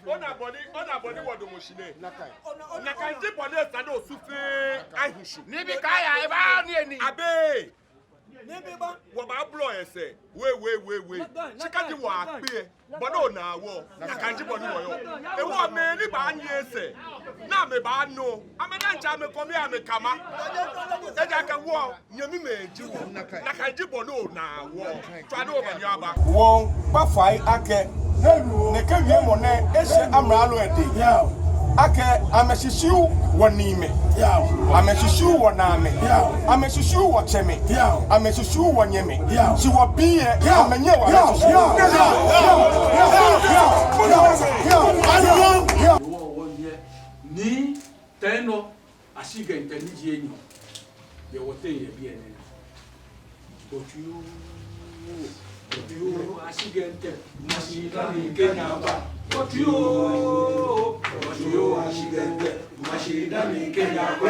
Ona body what the machine. Nakai dip on the stand of Sufi Ahishi. Nibi Kaya, Eba, Nieni. Abe. What my blow say? Wait. She can't walk here. But no, now, Nakanji body. A woman, say. Now, me bad no. I'm a Nancha, come here, me come up. Then I can walk. You mean, Nakanji body now. Try to open your back. Wong, Bafai, Ake. Neke yemone ese amralo edi. Ake ameshishu wanime. Ameshishu waname. Ameshishu wacheme. Ameshishu wanyeme. Si wabie amenyewa ni Teinor Ashigerhnter ni jienyo. Ye wote ye biene. Otu Ashigerhnter mashida ni Kenya ba. Otu Ashigerhnter mashida ni Kenya ba.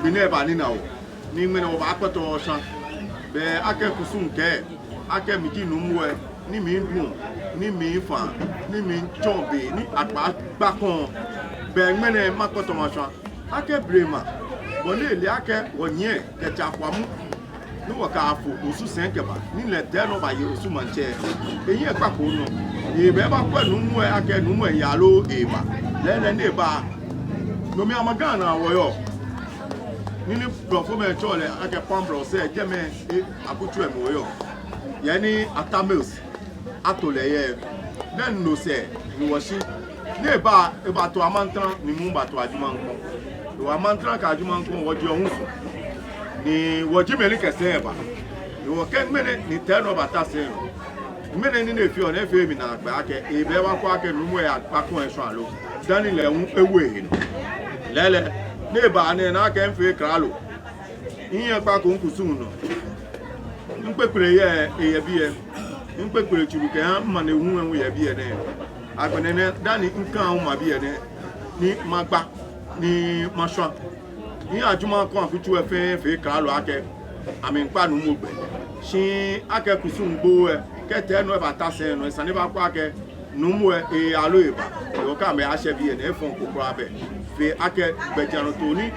bine ba ni na o ni mene o ba kpoto shan be ake kusun ke ake mi ki nu mu e ni mi dun ni mi fa ni mi jombe ni agba kan be mene ma kpoto ma shan ake brema wole le ake wonye ke chapwamu ni waka afo osu senke ba ni le te no ba ye osu manche eyin e papo no e be ba kwa nu mu e ake nu mu e ya lo e ba le ne ba no mi amagana wo yo nini brofo me chole ake pambro se jeme e akutu e mo yo ye ni atamils atole ye den no se ni wo shi ne ba e ba to amantran ni mu ba to ajuma nko do amantran ka ajuma nko wo ji ohun so ni wo ji me ni kese e ba ni wo ken mene ni teno bata se mene ni ne fi o na fi mi na agba ake e be wa kwa ake nu mu e apakun e so alo dani le un ewu ehin lele ne ba ne na ake mfe kralo ihe pa ko nkusun no npepere ye eye biye npepere churu ke ha ma na ehu enwu ye biye ne agbene ne dani nkan hu ma biye ne ni magba ni maswa ni ajuma ko afutu efe kralo ake ami npa nu mo gbe shi ake kusun gbo e kete no e bata se no sani ba kwa ake nu mo e alo eba yo ka me a se biye ne fon kokoro abe fe ake gbejano to ni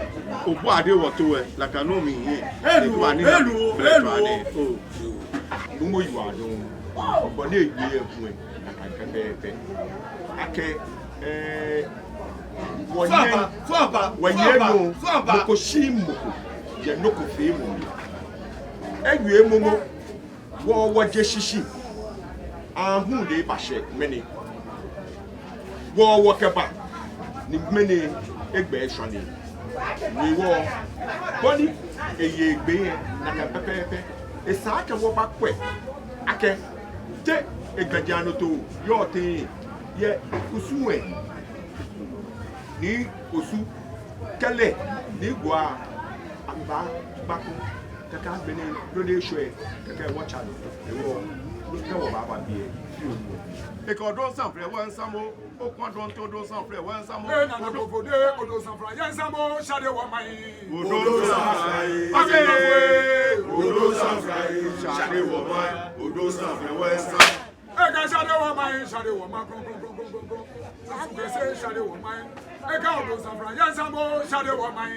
obu ade woto e la kanomi yin elu o numo yiwa do obo na egbe efun e akapepe ake wonye no moko shimo je noko fe mo ewie momo wo je shishi ahun de ba se meni wo keba ni meni egbe shani ni wo boni eye egbe na ka pepepe esa ake wo ba kwe ake te egbeje anoto yo te ye usuwe ni osu kele ni gwa amba bako kaka bene do de shoe kaka watch out ewo lo wo baba bi e fi owo e ko do san fre wo nsamo o kon do to do san fre wo nsamo na do fode o do san fre ya nsamo shade wo mai o do san fre o do san fre shade wo mai o do san fre wo nsamo e ka shade wo mai kron se shade wo mai e ka o do san fre ya nsamo shade wo mai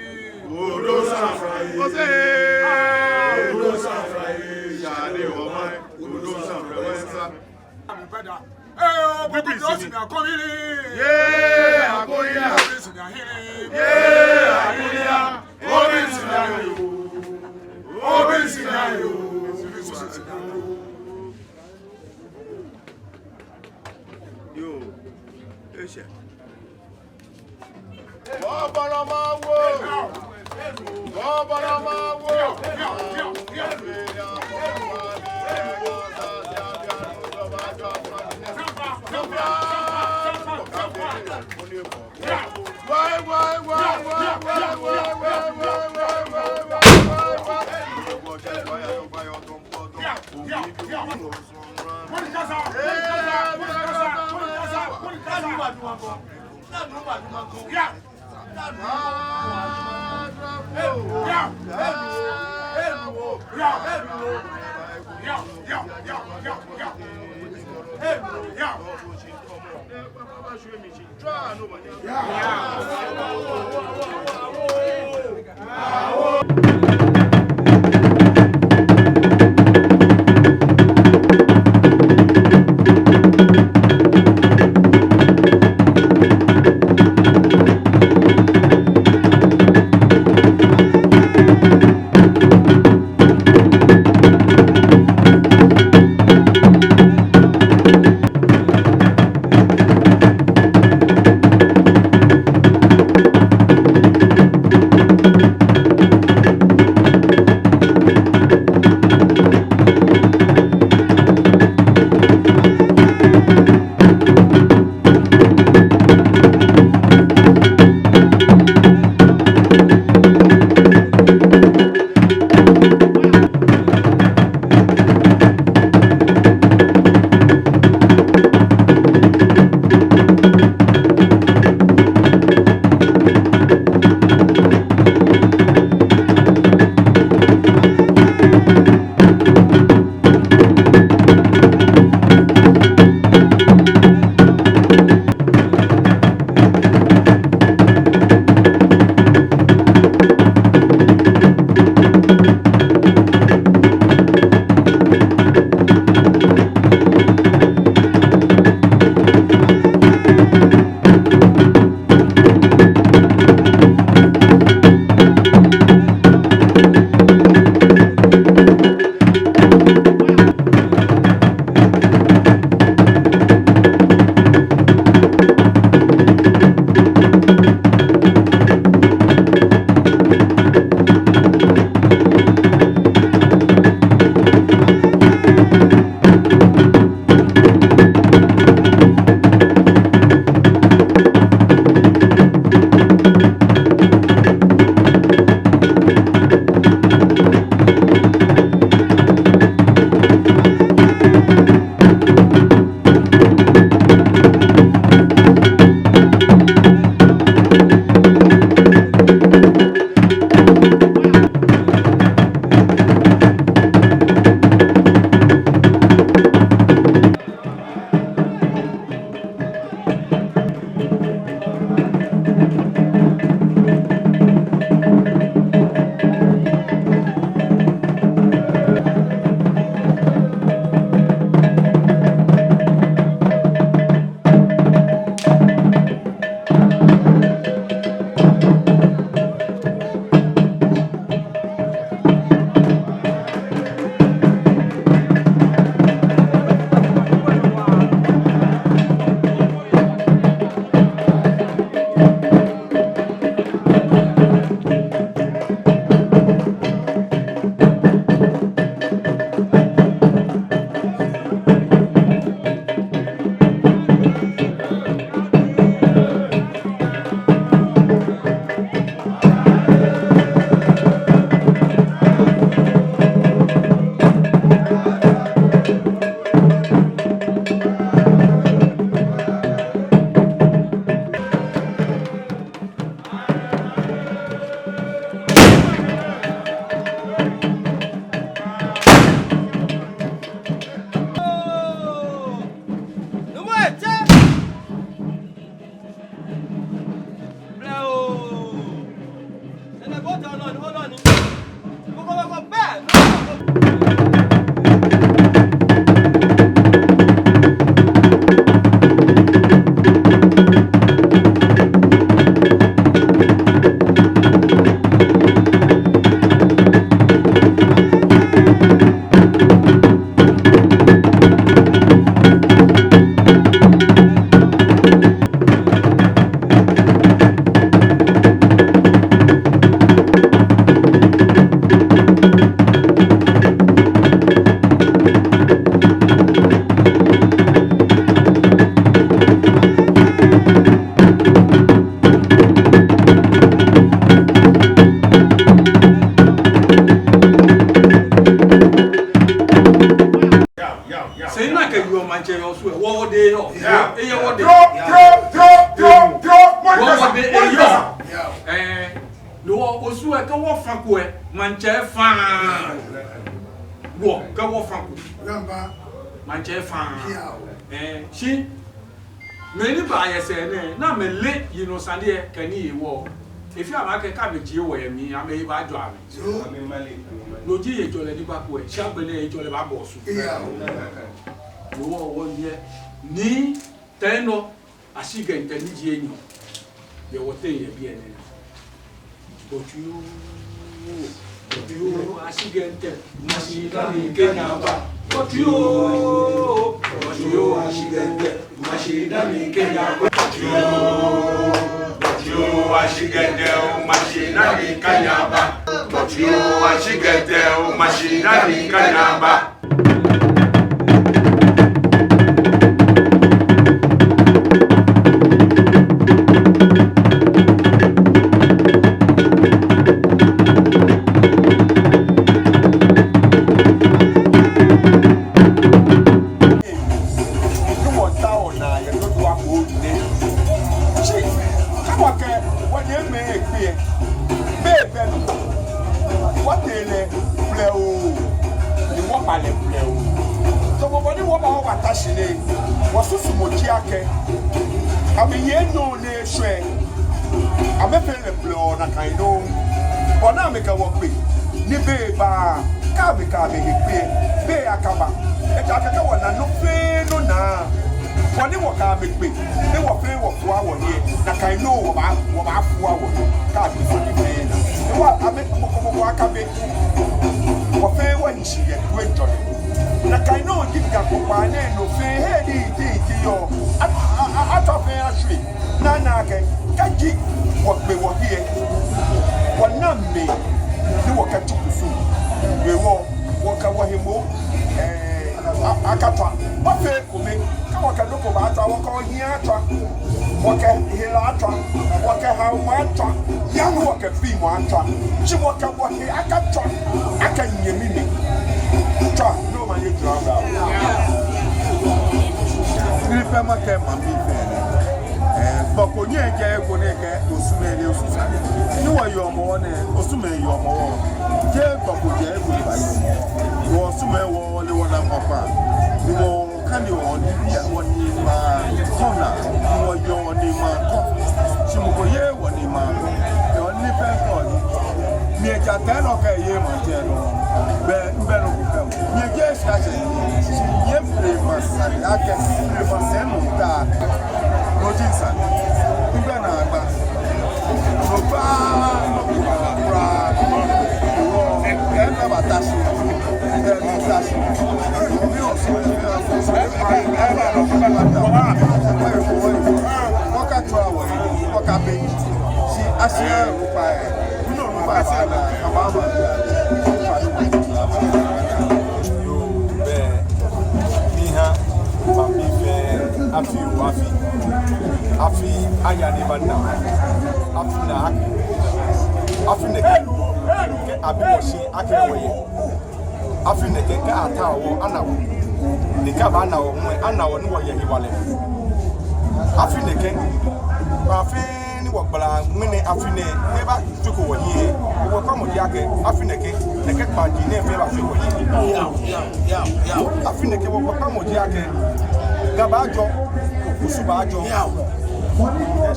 o do san fre o se o do san fre shade wo mai o do san fre wo nsamo ami pada eh o bibi si mi akomiri yeah akoya si mi ahiri yeah akoya obi si mi ayo obi si mi ayo yo eshe bobara ma wo Mantse fan wo ka wo fan ko Mantse fan shi me ni ba ye se ne na me le yi no sande e kani yi wo efi amake ka me ji wo ye mi ame ba jo ame no ji ye jo le di ba ko e sha gbele ye jo le ba bo su wo wo ni Teinor Ashigerhnter ni ji enyo ye wo te ye bi ene otu Ashigerhnter mashina ni kenyaba otu Ashigerhnter mashina ni kenyaba otu Ashigerhnter mashina ni kenyaba otu Ashigerhnter mashina ni kenyaba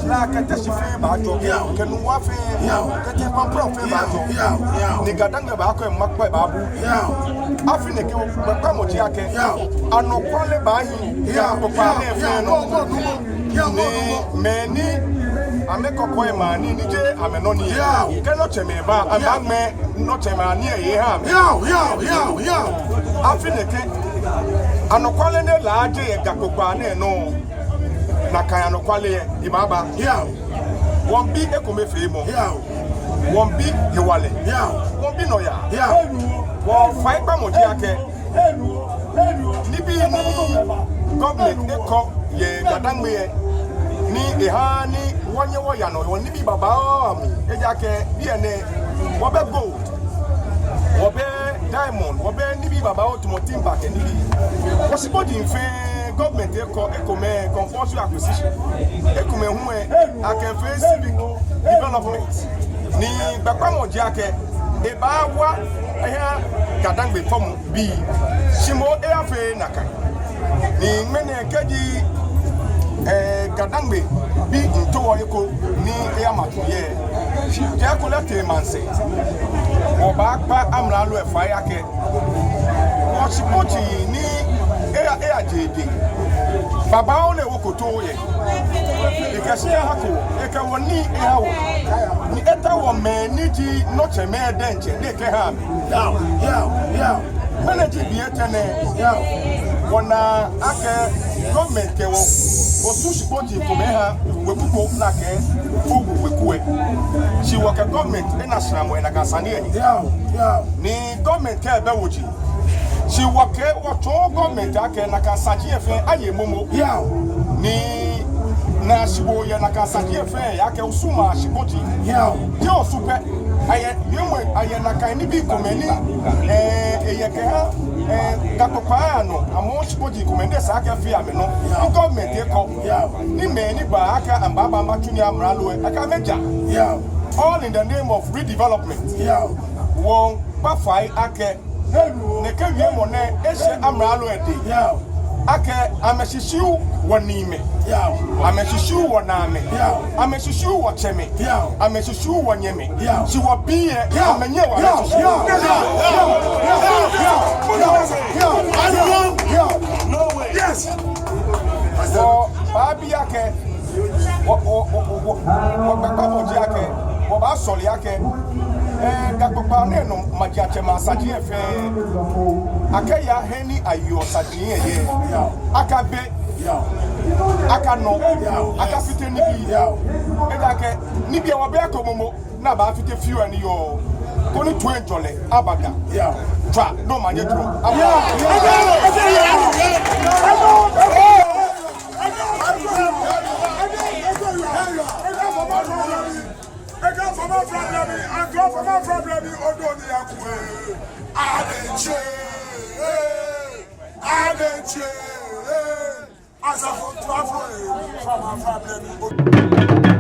la kete si fe ba jo ke nu wa fe kete pampro fe ba jo ni gadanga ba ko makpa ba bu afi ne ke ba mo ji ake anokwale ba hi ya papa ne fe no ni meni ame kokoi mani ni je ame no ni ke no cheme ba amagme no cheme ni e ha afi ne ke anokwale ne la je e gakokwa ne no na kan anokwale e ibaba won bi ekome fe mo won bi yewale won bi no ya won fa ipa mo ji ake ni bi ni government eko ye gadangme ni eha ni wonye wo ya no woni bi baba am eja ke bi ene wo be gold wo be diamond wo be ni bi baba o tumo timba ke ni bi wo si body nfe government eko me compulsory acquisition eko me hu ake fe civic development ni baba mo je ake e ba wa eha gadangbe form bi simo e afe naka ni mene keji gadangbe bi ntowo eko ni eyamatu ye je ko lete Mantse oba pa amra lo efa yake wo sipoti ni eya jede baba o le wo koto ye ikasi hako eka woni ehawo ni eta wo me ni ji no cheme denche de ke ha manage bi etene wona ake government ke wo sushi body ko me ha wekuko na ke ogu wekue she work a government in asram na kasane ni government ke be woji she work what government ake na kasaji efe aye momo ni na shibo ye na kasaji efe yake usuma shiboti je osupe aye yemwe aye na kan ni bi komeni eyeke ha gatopa no amo shiboti komende sa aka fi ame no government eko ni me ni ba aka ambaba matuni amralo aka meja all in the name of redevelopment won pa fai ake ne ka wie mo ne ehye amralo edi ake ameshishiu wonime ameshishiu woname ameshishiu wocheme ameshishiu wonyeme si wo biye amenye wa no way yes so babi yake wo baba moji yake wo ba soli yake gagbopa ne no magiache masaji efe akaya heni ayo saji ye akabe akano akafite ni bi edake ni bi wo be akomomo na ba fite fiu ani yo koni to enjole abaga twa no manye dro as a foot from a problem.